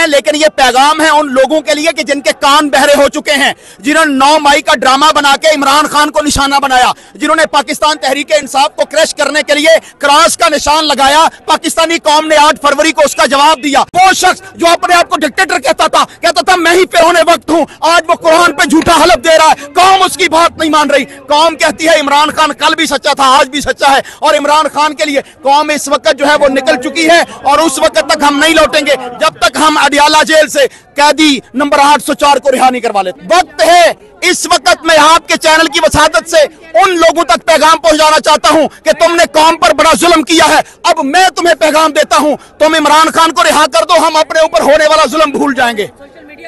हैं, लेकिन ये पैगाम है उन लोगों के लिए कि जिनके कान बहरे हो चुके हैं, जिन्होंने 9 मई का ड्रामा बना के इमरान खान को निशाना बनाया, जिन्होंने पाकिस्तान तहरीक इंसाफ को क्रैश करने के लिए क्रॉस का निशान लगाया। पाकिस्तानी कौम ने 8 फरवरी को उसका जवाब दिया। वो शख्स जो अपने आप को डिक्टेटर कहता था मैं ही पे होने वक्त हूं, आज वो कुरान पे झूठा हलफ दे रहा है। कौम उसकी बात नहीं मान रही। कौम कहती है इमरान खान कल भी सच्चा था, आज भी सच्चा है, और इमरान खान के लिए कौम इस वक्त जो है वो निकल चुकी है, और उस वक्त तक हम नहीं लौटेंगे जब तक हम अडियाला जेल से कैदी नंबर 804 को रिहा नहीं करवा लेते। वक्त है, इस वक्त मैं आपके चैनल की वसादत से उन लोगों तक पैगाम पहुंचाना चाहता हूं कि तुमने कौम पर बड़ा जुल्म किया है। अब मैं तुम्हें पैगाम देता हूं, तुम इमरान खान को रिहा कर दो, हम अपने ऊपर होने वाला जुल्म भूल जाएंगे।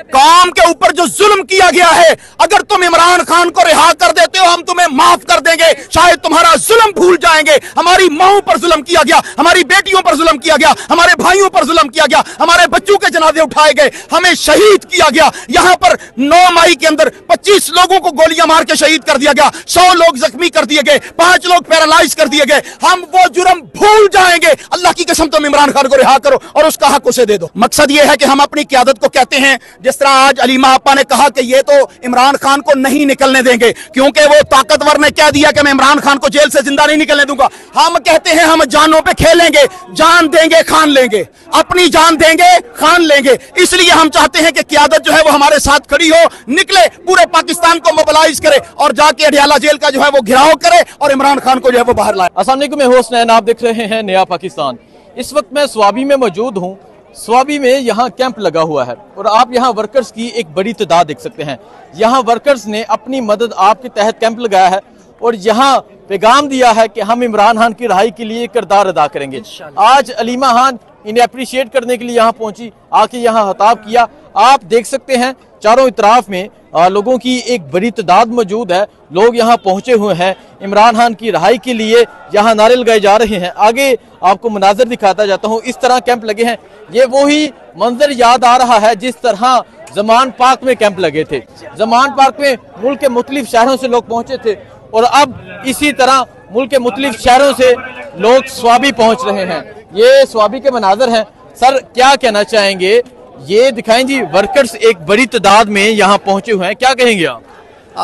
कौम के ऊपर जो जुल्म किया गया है, अगर तुम इमरान खान को रिहा कर देते हो हम तुम्हें माफ कर देंगे, शायद तुम्हारा जुल्म भूल जाएंगे। हमारी माओं पर जुल्म किया गया, हमारी बेटियों पर जुल्म किया गया, हमारे भाइयों पर जुल्म किया गया, हमारे बच्चों के जनाजे उठाए गए, हमें शहीद किया गया। यहां पर 9 मई के अंदर 25 लोगों को गोलियां मार के शहीद कर दिया गया, 100 लोग जख्मी कर दिए गए, 5 लोग पैरालाइज कर दिए गए। हम वो जुर्म भूल जाएंगे। अल्लाह की कसम तुम इमरान खान को रिहा करो और उसका हक उसे दे दो। मकसद ये है कि हम अपनी क़यादत को कहते हैं, जिस तरह आज अलीमा आपा ने कहा कि ये तो इमरान खान को नहीं निकलने देंगे क्योंकि वो ताकतवर ने कह दिया कि मैं इमरान खान को जेल से जिंदा नहीं निकलने दूंगा। हम कहते हैं हम जानों पे खेलेंगे, जान देंगे खान लेंगे, अपनी जान देंगे खान लेंगे। इसलिए हम चाहते हैं कि क़यादत जो है वो हमारे साथ खड़ी हो, निकले, पूरे पाकिस्तान को मोबिलाइज करे और जाके अडियाला जेल का जो है वो घेराव करे और इमरान खान को जो है वो बाहर लाए। अस्सलाम वालेकुम, मैं हुसैन, आप देख रहे हैं नया पाकिस्तान। इस वक्त मैं स्वाबी में मौजूद हूँ। स्वाबी में यहाँ कैंप लगा हुआ है और आप यहाँ वर्कर्स की एक बड़ी तादाद देख सकते हैं। यहाँ वर्कर्स ने अपनी मदद आपके तहत कैंप लगाया है और यहाँ पैगाम दिया है कि हम इमरान खान की रहाई के लिए किरदार अदा करेंगे। आज अलीमा खान इन्हें अप्रिशिएट करने के लिए यहाँ पहुंची, आके यहाँ खिताब किया। आप देख सकते हैं चारों इतराफ में लोगों की एक बड़ी तादाद मौजूद है। लोग यहाँ पहुंचे हुए हैं इमरान खान की रहाई के लिए, यहाँ नारे लगाए जा रहे हैं। आगे आपको मनाजर दिखाता जाता हूँ। इस तरह कैंप लगे हैं। ये वही मंजर याद आ रहा है जिस तरह जमान पार्क में कैंप लगे थे। जमान पार्क में मुल्क के मुख्तलिफ शहरों से लोग पहुंचे थे और अब इसी तरह मुल्क के मुख्तलिफ शहरों से लोग स्वाबी पहुंच रहे हैं। ये स्वाबी के मनाजर हैं। सर, क्या कहना चाहेंगे? ये दिखाएं जी, वर्कर्स एक बड़ी तादाद में यहाँ पहुंचे हुए हैं, क्या कहेंगे आप?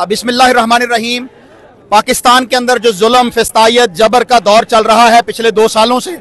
बिस्मिल्लाहिर्रहमानिर्रहीम। पाकिस्तान के अंदर जो जुल्म, फिस्तायत, जबर का दौर चल रहा है पिछले 2 सालों से,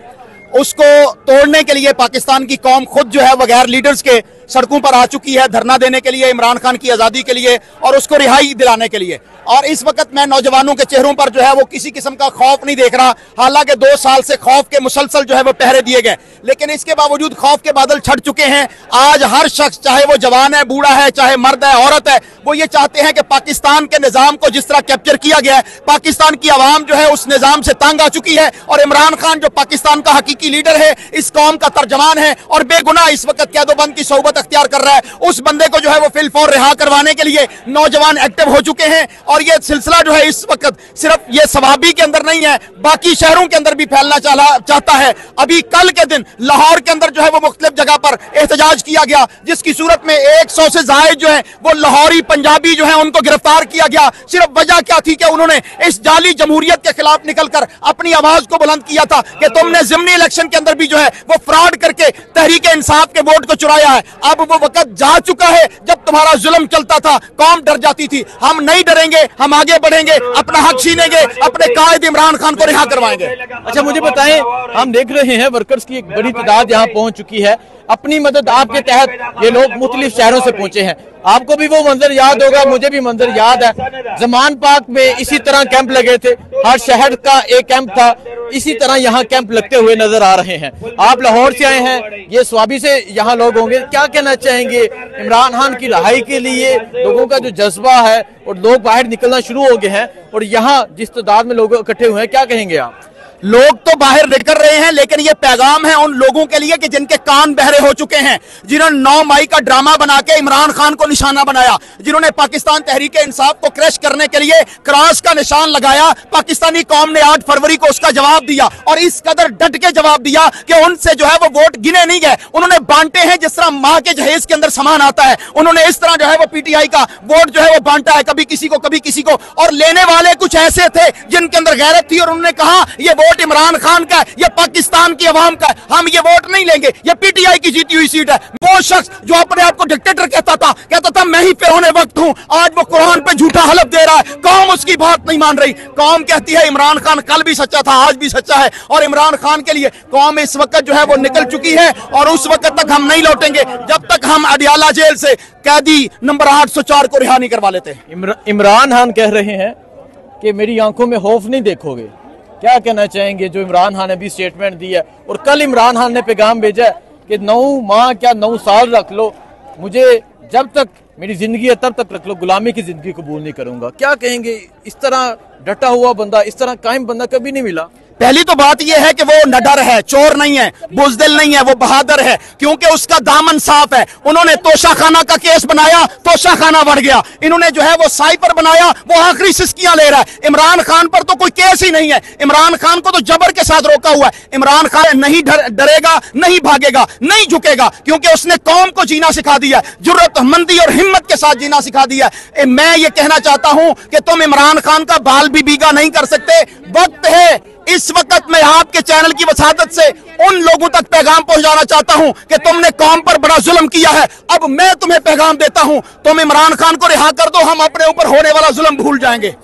उसको तोड़ने के लिए पाकिस्तान की कौम खुद जो है बगैर लीडर्स के सड़कों पर आ चुकी है, धरना देने के लिए, इमरान खान की आज़ादी के लिए और उसको रिहाई दिलाने के लिए। और इस वक्त मैं नौजवानों के चेहरों पर जो है वो किसी किस्म का खौफ नहीं देख रहा। हालांकि 2 साल से खौफ के मुसलसल जो है वो पहरे दिए गए, लेकिन इसके बावजूद खौफ के बादल छट चुके हैं। आज हर शख्स, चाहे वो जवान है, बूढ़ा है, चाहे मर्द है, औरत है, वो ये चाहते हैं कि पाकिस्तान के निज़ाम को जिस तरह कैप्चर किया गया है, पाकिस्तान की आवाम जो है उस निज़ाम से तंग आ चुकी है। और इमरान खान जो पाकिस्तान का हकीकी लीडर है, इस कौम का तर्जमान है और बेगुनाह इस वक्त कैदोबंद की सोबत अख्तियार कर रहा है, उस बंदे को जो है वो फिलफौर रिहा करवाने के लिए नौजवान एक्टिव हो चुके हैं। और ये सिलसिला जो है इस वक्त सिर्फ ये सवाबी के अंदर नहीं है, बाकी शहरों के अंदर भी फैलना चाहता है। अभी कल के दिन लाहौर के अंदर जो है वो मुख्तलिफ जगह पर एहतजाज किया गया, जिसकी सूरत में 100 से ज़ायद जो है वो लाहौरी पंजाबी जो है उनको गिरफ्तार किया गया। सिर्फ वजह क्या थी कि उन्होंने इस जाली जमहूरियत के खिलाफ निकलकर अपनी आवाज को बुलंद किया था कि तुमने ज़िमनी इलेक्शन के अंदर भी जो है वो फ्रॉड करके तहरीक इंसाफ के वोट को चुराया है। अब वो वक्त जा चुका है जब तुम्हारा जुल्म चलता था, कौम डर जाती थी। हम नहीं डरेंगे, हम आगे बढ़ेंगे, अपना हक छीनेंगे, अपने कायद इमरान खान को रिहा करवाएंगे। अच्छा, मुझे बताएं, हम देख रहे हैं वर्कर्स की एक बड़ी तादाद यहाँ पहुंच चुकी है। अपनी मदद आपके तहत ये लोग मुख्तलिफ शहरों से पहुंचे हैं। आपको भी वो मंजर याद होगा, मुझे भी मंजर याद है। जमान पार्क में इसी तरह कैंप लगे थे, हर शहर का एक कैंप था। इसी तरह यहाँ कैंप लगते हुए नजर आ रहे हैं। आप लाहौर से आए हैं, ये स्वाबी से यहाँ लोग होंगे, क्या कहना चाहेंगे इमरान खान की रहाई के लिए? लोगों का जो जज्बा है और लोग बाहर निकलना शुरू हो गए हैं और यहाँ जिस तादाद में लोग इकट्ठे हुए हैं, क्या कहेंगे आप? लोग तो बाहर निकल रहे हैं, लेकिन ये पैगाम है उन लोगों के लिए कि जिनके कान बहरे हो चुके हैं, जिन्होंने 9 मई का ड्रामा बना के इमरान खान को निशाना बनाया, जिन्होंने पाकिस्तान तहरीक इंसाफ को क्रैश करने के लिए क्रॉस का निशान लगाया। पाकिस्तानी कौम ने 8 फरवरी को उसका जवाब दिया और इस कदर डट के जवाब दिया कि उनसे जो है वो वोट गिने नहीं गए, उन्होंने बांटे हैं जिस तरह माँ के जहेज के अंदर सामान आता है। उन्होंने इस तरह जो है वो पीटीआई का वोट जो है वो बांटा है, कभी किसी को कभी किसी को। और लेने वाले कुछ ऐसे थे जिनके अंदर गैरत थी और उन्होंने कहा ये वोट वोट इमरान खान का है, ये पाकिस्तान की अवाम का है। हम ये वोट नहीं लेंगे, ये पीटीआई की जीती हुई सीट है। वो शख्स जो अपने आप को डिक्टेटर कहता था मैं ही फिरौने वक्त हूं, आज वो कुरान पे झूठा हलफ दे रहा है। कौम उसकी बात नहीं मान रही। कौम कहती है इमरान खान कल भी सच्चा था, आज भी सच्चा है, और इमरान खान के लिए कौम इस वक्त जो है वो निकल चुकी है, और उस वक्त तक हम नहीं लौटेंगे जब तक हम अडियाला जेल से कैदी नंबर 804 को रिहा नहीं करवा लेते। इमरान खान कह रहे हैं कि मेरी आंखों में खौफ नहीं देखोगे। क्या कहना चाहेंगे जो इमरान खान ने भी स्टेटमेंट दी है, और कल इमरान खान ने पैगाम भेजा है कि 9 माह क्या 9 साल रख लो, मुझे जब तक मेरी जिंदगी है तब तक रख लो, गुलामी की जिंदगी कबूल नहीं करूंगा। क्या कहेंगे? इस तरह डटा हुआ बंदा, इस तरह कायम बंदा कभी नहीं मिला। पहली तो बात यह है कि वो निडर है, चोर नहीं है, बुजदिल नहीं है, वो बहादुर है, क्योंकि उसका दामन साफ है। उन्होंने तोशाखाना का केस बनाया, तोशाखाना बढ़ गया। इन्होंने जो है वो साइपर बनाया, वो आखिरी सिस्कियां ले रहा है। इमरान खान पर तो कोई केस ही नहीं है। इमरान खान को तो जबर के साथ रोका हुआ है। इमरान खान नहीं डरेगा, नहीं भागेगा, नहीं झुकेगा, क्योंकि उसने कौम को जीना सिखा दिया, जुर्रतमंदी और हिम्मत के साथ जीना सिखा दिया। मैं ये कहना चाहता हूं कि तुम इमरान खान का बाल भी बीगा नहीं कर सकते। वक्त है, इस वक्त मैं आपके चैनल की वसादत से उन लोगों तक पैगाम पहुंचाना चाहता हूं कि तुमने कौम पर बड़ा जुल्म किया है। अब मैं तुम्हें पैगाम देता हूं, तुम इमरान खान को रिहा कर दो, हम अपने ऊपर होने वाला जुल्म भूल जाएंगे।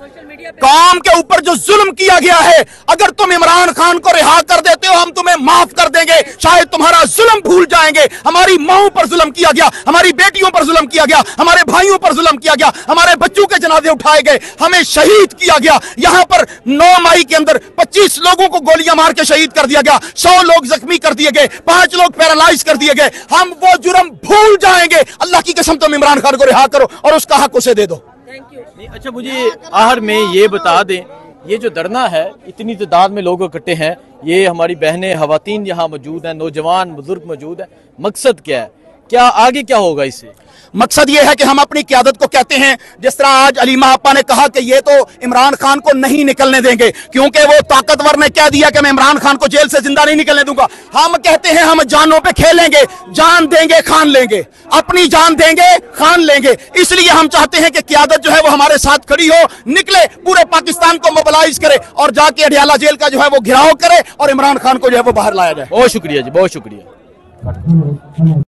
कौम के ऊपर जो जुल्म किया गया है, अगर तुम इमरान खान को रिहा कर देते हो, हम तुम्हें माफ कर देंगे, शायद तुम्हारा जुल्म भूल जाएंगे। हमारी माओं पर जुल्म किया गया, हमारी बेटियों पर जुल्म किया गया, हमारे भाइयों पर जुल्म किया गया, हमारे बच्चों के जनाजे उठाए गए, हमें शहीद किया गया। यहां पर 9 मई के अंदर 25 लोगों को गोलियां मार के शहीद कर दिया गया, 100 लोग जख्मी कर दिए गए, 5 लोग पैरालाइज कर दिए गए। हम वो जुर्म भूल जाएंगे। अल्लाह की कसम तुम इमरान खान को रिहा करो और उसका हक उसे दे दो। अच्छा, मुझे आखिर में ये बता दें, ये जो धरना है, इतनी तादाद में लोग इकट्ठे हैं, ये हमारी बहनें खवातीन यहाँ मौजूद हैं, नौजवान बुजुर्ग मौजूद हैं, मकसद क्या है? क्या आगे क्या होगा इससे? मकसद ये है कि हम अपनी क़यादत को कहते हैं, जिस तरह आज अलीमा आपा ने कहा कि ये तो इमरान खान को नहीं निकलने देंगे, क्योंकि वो ताकतवर ने कह दिया कि मैं इमरान खान को जेल से जिंदा नहीं निकलने दूंगा। हम कहते हैं हम जानों पे खेलेंगे, जान देंगे खान लेंगे, अपनी जान देंगे खान लेंगे। इसलिए हम चाहते हैं कि क़यादत जो है वो हमारे साथ खड़ी हो, निकले, पूरे पाकिस्तान को मोबिलाइज करे और जाके अडियाला जेल का जो है वो घेराव करे और इमरान खान को जो है वो बाहर लाया जाए। बहुत शुक्रिया जी, बहुत शुक्रिया।